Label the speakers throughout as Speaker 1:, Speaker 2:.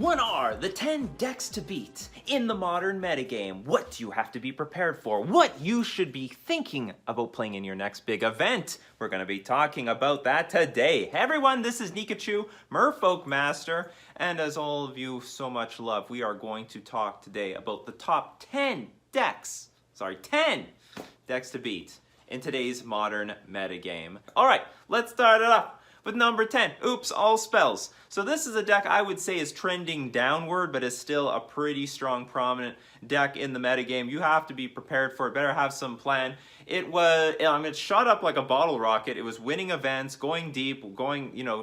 Speaker 1: What are the 10 decks to beat in the modern metagame? What do you have to be prepared for? What you should be thinking about playing in your next big event? We're going to be talking about that today. Hey everyone, this is Nikachu, Merfolk Master, and as all of you so much love, we are going to talk today about the top 10 decks to beat in today's modern metagame. Alright, let's start it off with number 10, Oops, All Spells. So this is a deck I would say is trending downward, but is still a pretty strong, prominent deck in the metagame. You have to be prepared for it, better have some plan. It shot up like a bottle rocket. It was winning events, going deep,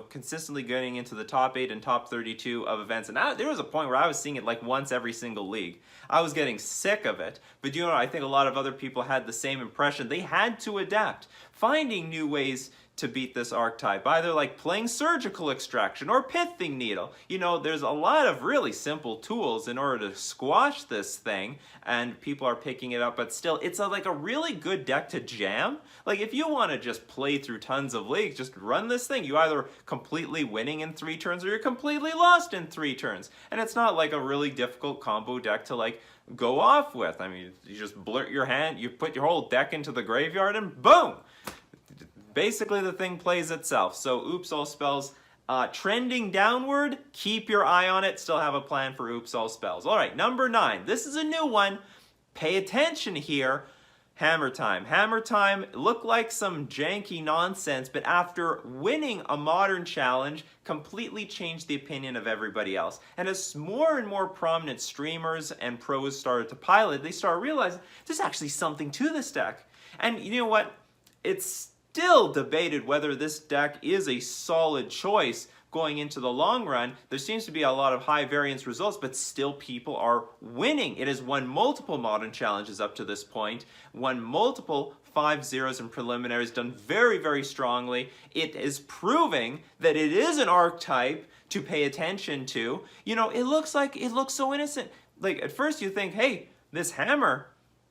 Speaker 1: consistently getting into the top 8 and top 32 of events. And there was a point where I was seeing it like once every single league. I was getting sick of it. But I think a lot of other people had the same impression. They had to adapt, finding new ways to beat this archetype, either like playing Surgical Extraction or Pithing Needle. There's a lot of really simple tools in order to squash this thing, and people are picking it up, but still, it's like a really good deck to jam. Like, if you want to just play through tons of leagues, just run this thing. You either completely winning in 3 turns or you're completely lost in 3 turns. And it's not like a really difficult combo deck to like go off with. I mean, you just blurt your hand, you put your whole deck into the graveyard, and boom! Basically, the thing plays itself. So, Oops, All Spells, trending downward. Keep your eye on it. Still have a plan for Oops, All Spells. All right, number 9. This is a new one. Pay attention here. Hammer Time. Hammer Time looked like some janky nonsense, but after winning a modern challenge, completely changed the opinion of everybody else. And as more and more prominent streamers and pros started to pilot, they started realizing there's actually something to this deck. And you know what? It's still debated whether this deck is a solid choice going into the long run. There seems to be a lot of high variance results, but still people are winning. It has won multiple modern challenges up to this point, won multiple 5-0s in preliminaries, done very, very strongly. It is proving that it is an archetype to pay attention to. It looks so innocent. Like, at first you think, hey, this hammer,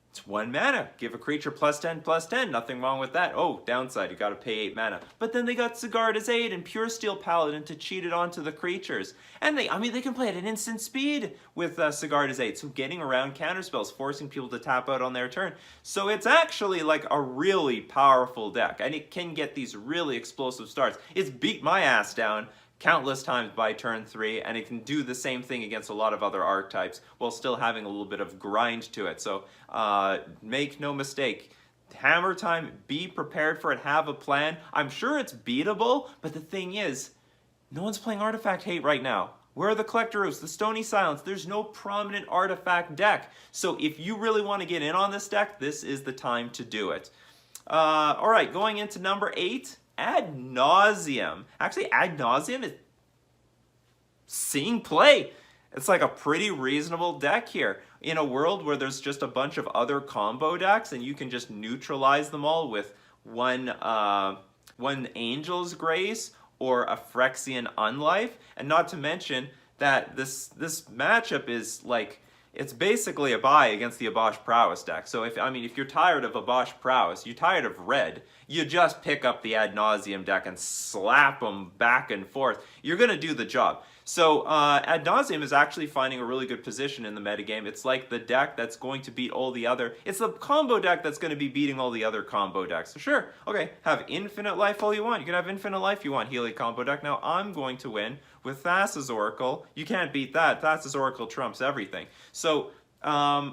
Speaker 1: it's 1 mana. Give a creature +10/+10. Nothing wrong with that. Oh, downside, you gotta pay 8 mana. But then they got Sigarda's Aid and Pure Steel Paladin to cheat it onto the creatures. And they can play at an instant speed with Sigarda's Aid. So getting around counterspells, forcing people to tap out on their turn. So it's actually like a really powerful deck. And it can get these really explosive starts. It's beat my ass down countless times by turn 3, and it can do the same thing against a lot of other archetypes while still having a little bit of grind to it. So make no mistake, Hammer Time, be prepared for it, have a plan. I'm sure it's beatable, but the thing is, no one's playing Artifact Hate right now. Where are the Collector Oaths, the Stony Silence? There's no prominent artifact deck. So if you really want to get in on this deck, this is the time to do it. All right, going into number 8, Ad Nauseam. Actually, Ad Nauseam is seeing play. It's like a pretty reasonable deck here. In a world where there's just a bunch of other combo decks and you can just neutralize them all with one Angel's Grace or a Phyrexian Unlife. And not to mention that this matchup is like, it's basically a buy against the Obosh Prowess deck. So if you're tired of Obosh Prowess, you're tired of red, you just pick up the Ad Nauseam deck and slap them back and forth. You're going to do the job. So Ad Nauseam is actually finding a really good position in the metagame. It's like the deck that's going to beat all the other... It's the combo deck that's going to be beating all the other combo decks. So sure, okay, have infinite life all you want. You can have infinite life you want, Heliod combo deck. Now I'm going to win with Thassa's Oracle. You can't beat that. Thassa's Oracle trumps everything. So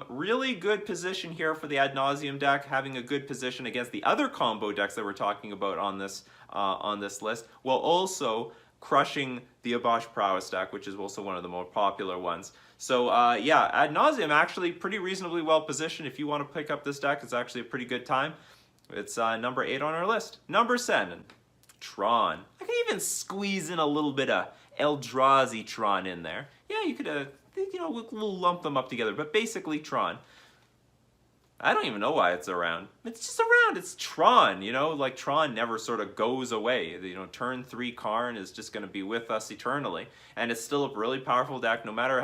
Speaker 1: really good position here for the Ad Nauseam deck, having a good position against the other combo decks that we're talking about on this list, while also crushing the Obosh Prowess deck, which is also one of the more popular ones. So yeah, Ad Nauseam actually pretty reasonably well positioned. If you want to pick up this deck, it's actually a pretty good time. It's number 8 on our list. Number 7, Tron. I can even squeeze in a little bit of Eldrazi Tron in there. Yeah, you could we'll lump them up together, but basically Tron. I don't even know why it's around. It's just around. It's Tron, like Tron never sort of goes away. Turn 3 Karn is just going to be with us eternally. And it's still a really powerful deck, no matter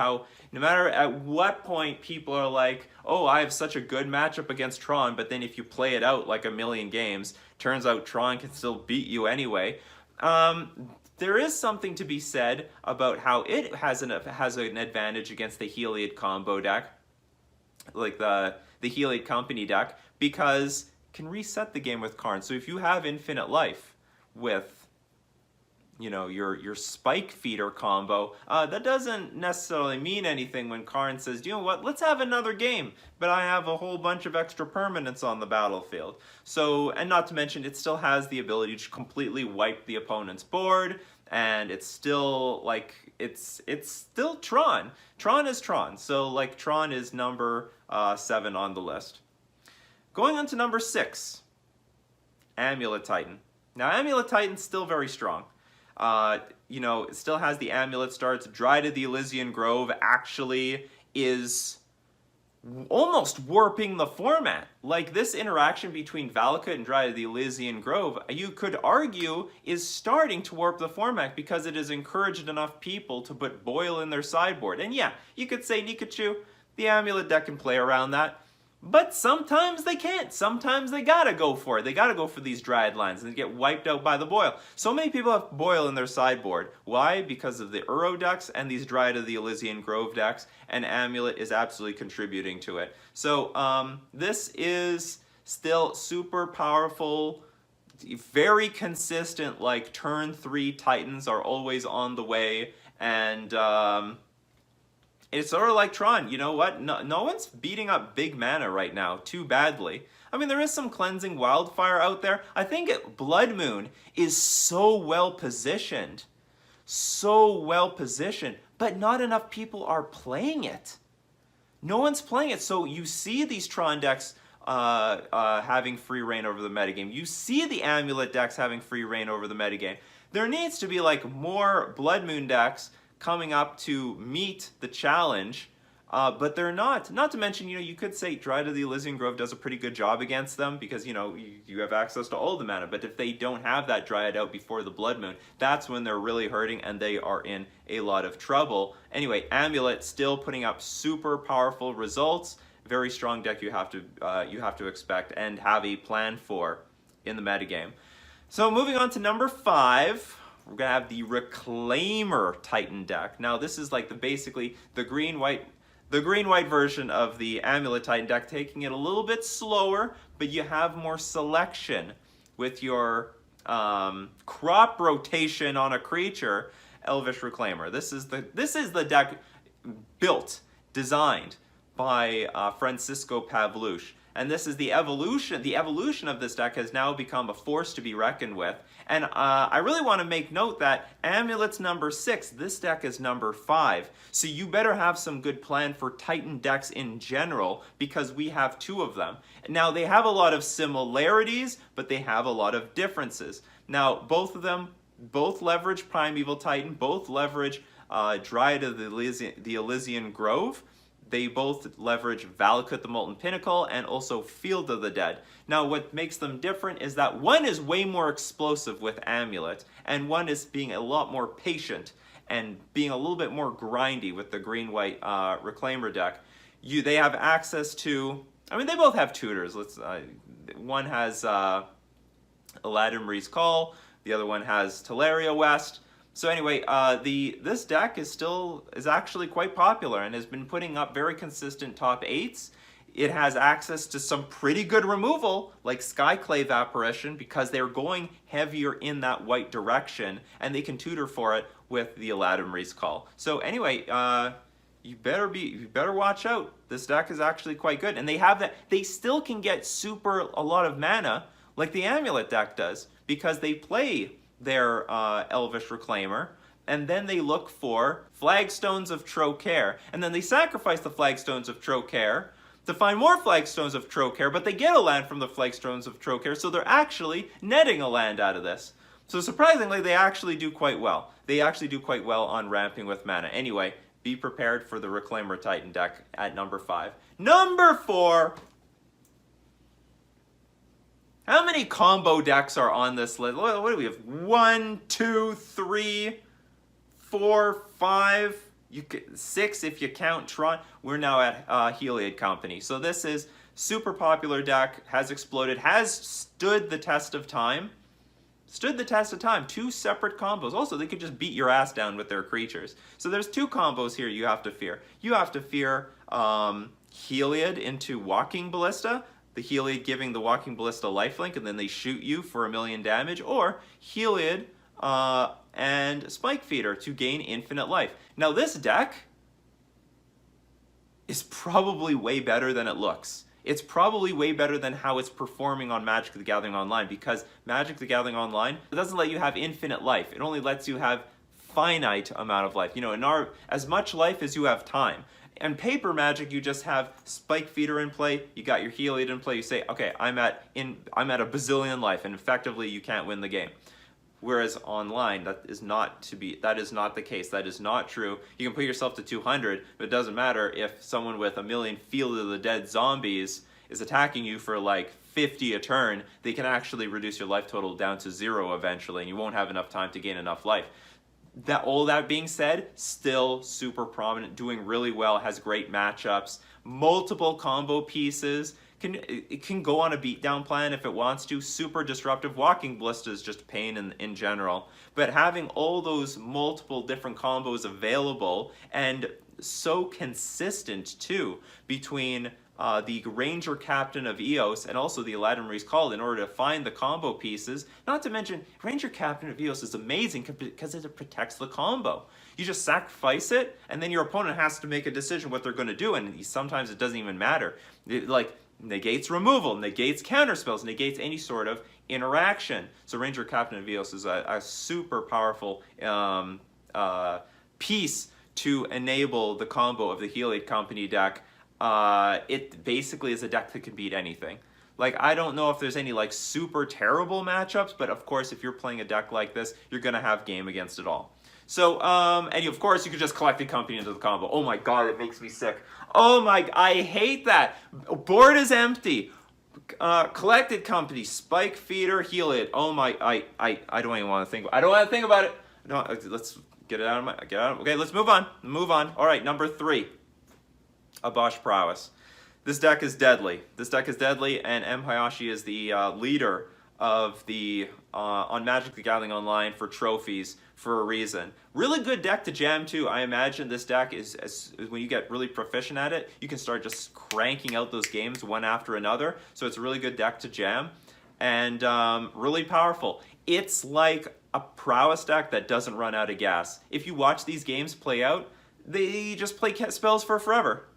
Speaker 1: at what point people are like, oh, I have such a good matchup against Tron, but then if you play it out like a million games, turns out Tron can still beat you anyway. There is something to be said about how it has an advantage against the Heliod combo deck, like the Heliod Company deck, because it can reset the game with Karn. So if you have infinite life with, you know, your spike feeder combo, that doesn't necessarily mean anything when Karn says, you know what, let's have another game, but I have a whole bunch of extra permanents on the battlefield. So, and not to mention, it still has the ability to completely wipe the opponent's board, and it's still like, it's still Tron. Tron is Tron, so like Tron is number 7 on the list. Going on to number 6, Amulet Titan. Now Amulet Titan's still very strong. You know, it still has the amulet starts. Dry to the Elysian Grove actually is almost warping the format. Like, this interaction between Valakut and Dry to the Elysian Grove, you could argue, is starting to warp the format because it has encouraged enough people to put Boil in their sideboard. And yeah, you could say Nikachu, the amulet deck can play around that. But sometimes they can't. Sometimes they gotta go for it. They gotta go for these Dryad lands and get wiped out by the Boil. So many people have Boil in their sideboard. Why? Because of the Uro decks and these Dryad of the Elysian Grove decks, and Amulet is absolutely contributing to it. So this is still super powerful, very consistent, like turn 3 Titans are always on the way, and it's sort of like Tron. You know what? No one's beating up big mana right now too badly. I mean, there is some Cleansing Wildfire out there. I think Blood Moon is so well positioned, but not enough people are playing it. No one's playing it. So you see these Tron decks having free reign over the metagame. You see the Amulet decks having free reign over the metagame. There needs to be like more Blood Moon decks coming up to meet the challenge, but they're not. Not to mention, you know, you could say Dry to the Elysian Grove does a pretty good job against them because, you know, you have access to all the mana, but if they don't have that Dryad out before the Blood Moon, that's when they're really hurting and they are in a lot of trouble. Anyway, Amulet still putting up super powerful results. Very strong deck you have to expect and have a plan for in the metagame. So moving on to number 5, we're gonna have the Reclaimer Titan deck. Now this is like basically the green-white version of the Amulet Titan deck, taking it a little bit slower, but you have more selection with your crop rotation on a creature, Elvish Reclaimer. This is the deck designed by Francisco Pavlush. And this is the evolution. The evolution of this deck has now become a force to be reckoned with. And I really want to make note that Amulet's number 6, this deck is number 5. So you better have some good plan for Titan decks in general, because we have 2 of them. Now, they have a lot of similarities, but they have a lot of differences. Now, both of them, both leverage Primeval Titan, both leverage Dryad of the Elysian Grove. They both leverage Valakut the Molten Pinnacle and also Field of the Dead. Now, what makes them different is that one is way more explosive with Amulet, and one is being a lot more patient and being a little bit more grindy with the green-white Reclaimer deck. They have access to, I mean, they both have tutors. One has Aladamri's Call, the other one has Teleria West. So anyway, this deck is actually quite popular and has been putting up very consistent top 8s. It has access to some pretty good removal, like Skyclave Apparition, because they're going heavier in that white direction, and they can tutor for it with the Aladamri's Call. So anyway, you better watch out. This deck is actually quite good, and they have that. They still can get a lot of mana, like the Amulet deck does, because they play their Elvish Reclaimer, and then they look for Flagstones of Trocaire, and then they sacrifice the Flagstones of Trocaire to find more Flagstones of Trocaire, but they get a land from the Flagstones of Trocaire, so they're actually netting a land out of this. So surprisingly, they actually do quite well. They actually do quite well on ramping with mana. Anyway, be prepared for the Reclaimer Titan deck at number 5. Number 4! How many combo decks are on this list? What do we have? 1, 2, 3, 4, 5, 6 if you count Tron. We're now at Heliod Company. So this is super popular deck, has exploded, has stood the test of time. stood the test of time. 2 separate combos. Also, they could just beat your ass down with their creatures. So there's 2 combos here you have to fear. You have to fear Heliod into Walking Ballista, the Heliod giving the Walking Ballista lifelink, and then they shoot you for 1,000,000 damage, or Heliod and Spike Feeder to gain infinite life. Now this deck is probably way better than it looks. It's probably way better than how it's performing on Magic the Gathering Online, because Magic the Gathering Online, it doesn't let you have infinite life. It only lets you have finite amount of life. You know, as much life as you have time. And paper Magic, you just have Spike Feeder in play, you got your Heliod in play, you say, okay, I'm at a bazillion life, and effectively you can't win the game. Whereas online, that is not the case. That is not true. You can put yourself to 200, but it doesn't matter if someone with 1,000,000 Field of the Dead zombies is attacking you for like 50 a turn. They can actually reduce your life total down to 0 eventually, and you won't have enough time to gain enough life. All that being said, still super prominent, doing really well, has great matchups, multiple combo pieces. It can go on a beatdown plan if it wants to. Super disruptive. Walking Ballista is just pain in general. But having all those multiple different combos available, and so consistent too, between the Ranger Captain of Eos and also the Aladdin Marie's Call in order to find the combo pieces. Not to mention, Ranger Captain of Eos is amazing because it protects the combo. You just sacrifice it, and then your opponent has to make a decision what they're going to do, and sometimes it doesn't even matter. Like, negates removal, negates counterspells, negates any sort of interaction. So Ranger Captain of Eos is a super powerful piece to enable the combo of the Heliod Company deck. It basically is a deck that can beat anything. Like, I don't know if there's any like super terrible matchups, but of course if you're playing a deck like this, you're gonna have game against it all. So, and of course you could just collect the company into the combo. Oh my god, it makes me sick. Oh my, I hate that. Board is empty. Collected company, Spike Feeder, Heliod. Oh my, I don't even want to think. I don't want to think about it. No, let's get it out of okay, let's move on. All right, number 3. Obosh Prowess. This deck is deadly. And M. Hayashi is the leader of the on Magic the Gathering Online for trophies for a reason. Really good deck to jam too. I imagine this deck is when you get really proficient at it, you can start just cranking out those games one after another. So it's a really good deck to jam, and really powerful. It's like a prowess deck that doesn't run out of gas. If you watch these games play out, they just play spells for forever.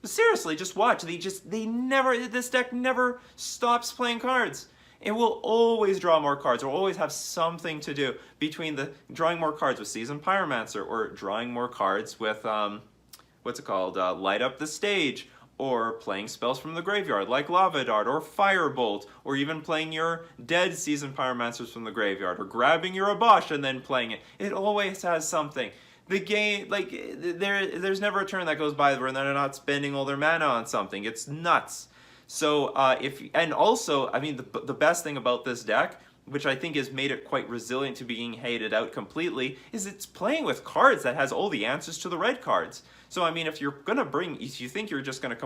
Speaker 1: Seriously, just watch. This deck never stops playing cards. It will always draw more cards, or always have something to do between the drawing more cards with Seasoned Pyromancer, or drawing more cards with, Light Up the Stage, or playing spells from the graveyard like Lava Dart or Firebolt, or even playing your dead Seasoned Pyromancers from the graveyard, or grabbing your Obosh and then playing it. It always has something. The game, like, there's never a turn that goes by where they're not spending all their mana on something. It's nuts. So the best thing about this deck, which I think has made it quite resilient to being hated out completely, is it's playing with cards that has all the answers to the red cards. So I mean, if you think you're just gonna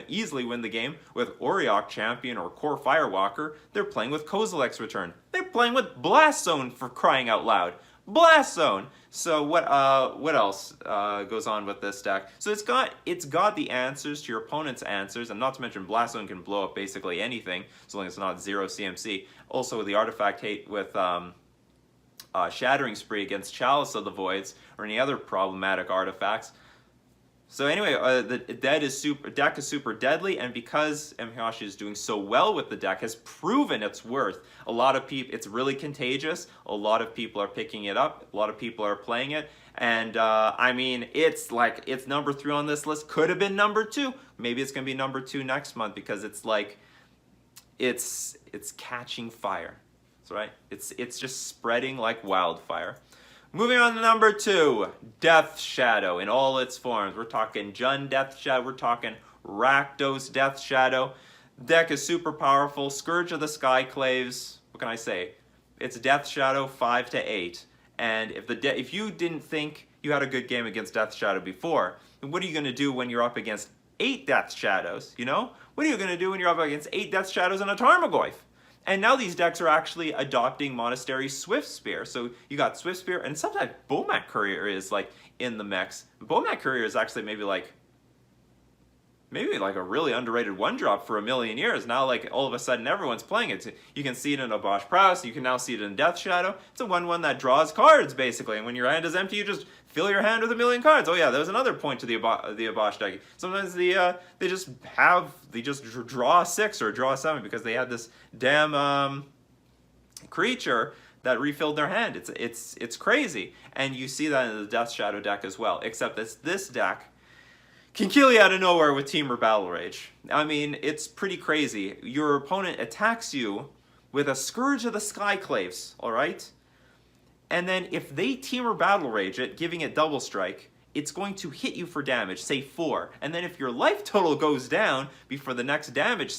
Speaker 1: easily win the game with Auriok Champion or Core Firewalker, they're playing with Kozilek's Return. They're playing with Blast Zone, for crying out loud. Blast Zone. So what else goes on with this deck? So it's got the answers to your opponent's answers, and not to mention Blast Zone can blow up basically anything, so long as it's not 0 CMC. Also the artifact hate with Shattering Spree against Chalice of the Voids, or any other problematic artifacts. So anyway, the deck is super deadly, and because M. Hayashi is doing so well with the deck, has proven its worth. A lot of people, it's really contagious. A lot of people are picking it up. A lot of people are playing it, and I mean, it's number 3 on this list. Could have been number 2. Maybe it's gonna be number 2 next month, because it's catching fire. That's right. It's just spreading like wildfire. Moving on to number 2, Death Shadow in all its forms. We're talking Jund Death Shadow, we're talking Rakdos Death Shadow. Deck is super powerful. Scourge of the Skyclaves, what can I say? It's Death Shadow 5 to 8. And if you didn't think you had a good game against Death Shadow before, then what are you going to do when you're up against 8 Death Shadows, you know? What are you going to do when you're up against 8 Death Shadows and a Tarmogoyf? And now these decks are actually adopting Monastery Swift Spear. So you got Swift Spear, and sometimes Bomat Courier is like in the mix. Bomat Courier is actually maybe like a really underrated one-drop for a million years. Now, like, all of a sudden, everyone's playing it. You can see it in Obosh Prowess. You can now see it in Death Shadow. It's a 1/1 that draws cards, basically. And when your hand is empty, you just fill your hand with a million cards. Oh, yeah, there's another point to the Obosh deck. Sometimes they just draw 6 or draw 7 because they had this damn creature that refilled their hand. It's crazy. And you see that in the Death Shadow deck as well. Except this deck can kill you out of nowhere with Temur Battle Rage. I mean, it's pretty crazy. Your opponent attacks you with a Scourge of the Skyclaves, alright? And then if they Temur Battle Rage it, giving it double strike, it's going to hit you for damage, say 4. And then if your life total goes down before the next damage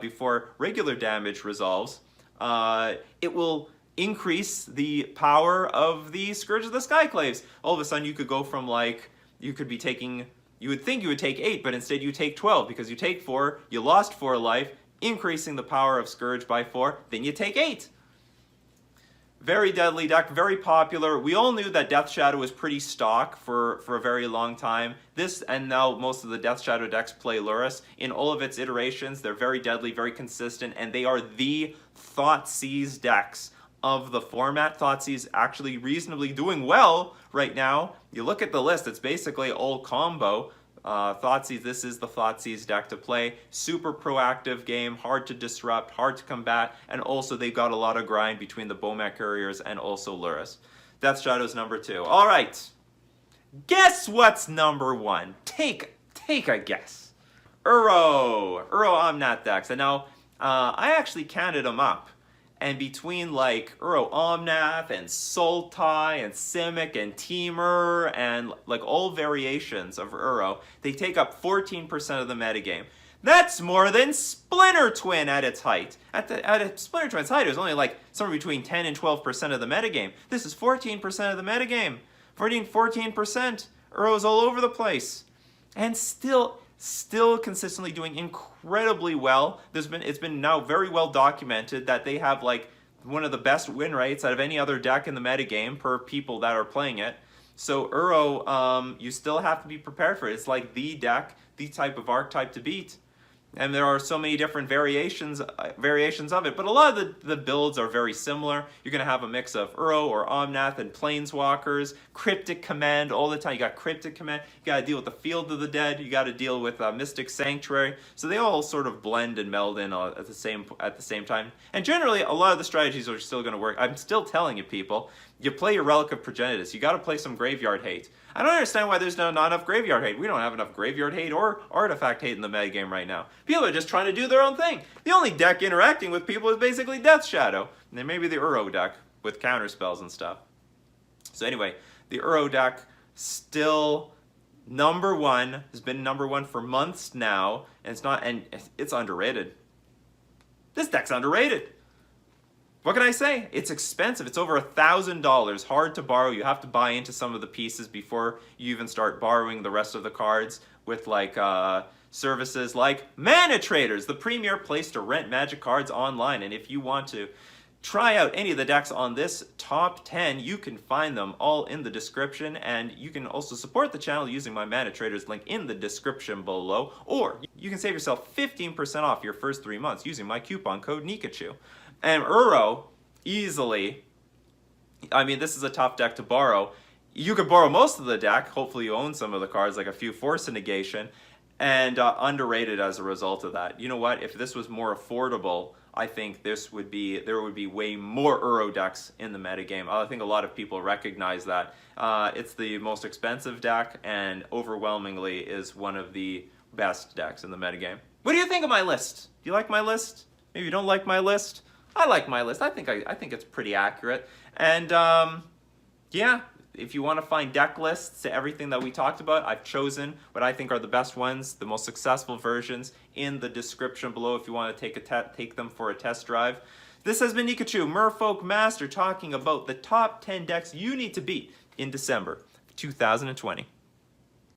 Speaker 1: before regular damage resolves, it will increase the power of the Scourge of the Skyclaves. All of a sudden you could go from like, you could be taking, you would think you would take 8, but instead you take 12 because you take 4, you lost 4 life, increasing the power of Scourge by 4, then you take 8. Very deadly deck, very popular. We all knew that Death Shadow was pretty stock for a very long time. This, and now most of the Death Shadow decks play Lurrus. In all of its iterations, they're very deadly, very consistent, and they are the Thoughtseize decks of the format. Thoughtseize actually reasonably doing well right now. You look at the list, it's basically all combo. Thoughtseize, this is the Thoughtseize deck to play. Super proactive game, hard to disrupt, hard to combat, and also they've got a lot of grind between the Bomat Couriers and also Lurrus. Death Shadow's number 2. All right, guess what's number 1? Take a guess. Uro Omnath decks. And now I actually counted them up. And between like Uro Omnath and Sultai and Simic and Temur and like all variations of Uro, they take up 14% of the metagame. That's more than Splinter Twin at its height. At Splinter Twin's height, it was only like somewhere between 10 and 12% of the metagame. This is 14% of the metagame. 14%. Uro's all over the place. And still consistently doing incredibly well. It's been now very well documented that they have like one of the best win rates out of any other deck in the metagame per people that are playing it. So Uro, you still have to be prepared for it. It's like the deck, the type of archetype to beat. And there are so many different variations of it, but a lot of the builds are very similar. You're going to have a mix of Uro or Omnath and Planeswalkers, Cryptic Command all the time. You got Cryptic Command, you got to deal with the Field of the Dead, you got to deal with Mystic Sanctuary. So they all sort of blend and meld in at the same time. And generally, a lot of the strategies are still going to work. I'm still telling you, people, you play your Relic of Progenitus. You got to play some Graveyard Hate. I don't understand why there's not enough Graveyard Hate. We don't have enough Graveyard Hate or Artifact Hate in the metagame right now. People are just trying to do their own thing. The only deck interacting with people is basically Death Shadow. And then maybe the Uro deck with counterspells and stuff. So anyway, the Uro deck still number 1, has been number 1 for months now, and it's underrated. This deck's underrated. What can I say? It's expensive. It's over $1,000. Hard to borrow. You have to buy into some of the pieces before you even start borrowing the rest of the cards with like services like Mana Traders, the premier place to rent Magic cards online. And if you want to try out any of the decks on this top 10, you can find them all in the description, and you can also support the channel using my Mana Traders link in the description below, or you can save yourself 15% off your first 3 months using my coupon code Nikachu. And Uro, easily, I mean, this is a tough deck to borrow. You could borrow most of the deck, hopefully you own some of the cards, like a few Force of Negation, and underrated as a result of that. You know what, if this was more affordable, I think there would be way more Uro decks in the metagame. I think a lot of people recognize that. It's the most expensive deck, and overwhelmingly is one of the best decks in the metagame. What do you think of my list? Do you like my list? Maybe you don't like my list? I like my list. I think it's pretty accurate. And yeah, if you want to find deck lists to everything that we talked about, I've chosen what I think are the best ones, the most successful versions, in the description below if you want to take them for a test drive. This has been Nikachu, Merfolk Master, talking about the top 10 decks you need to beat in December 2020.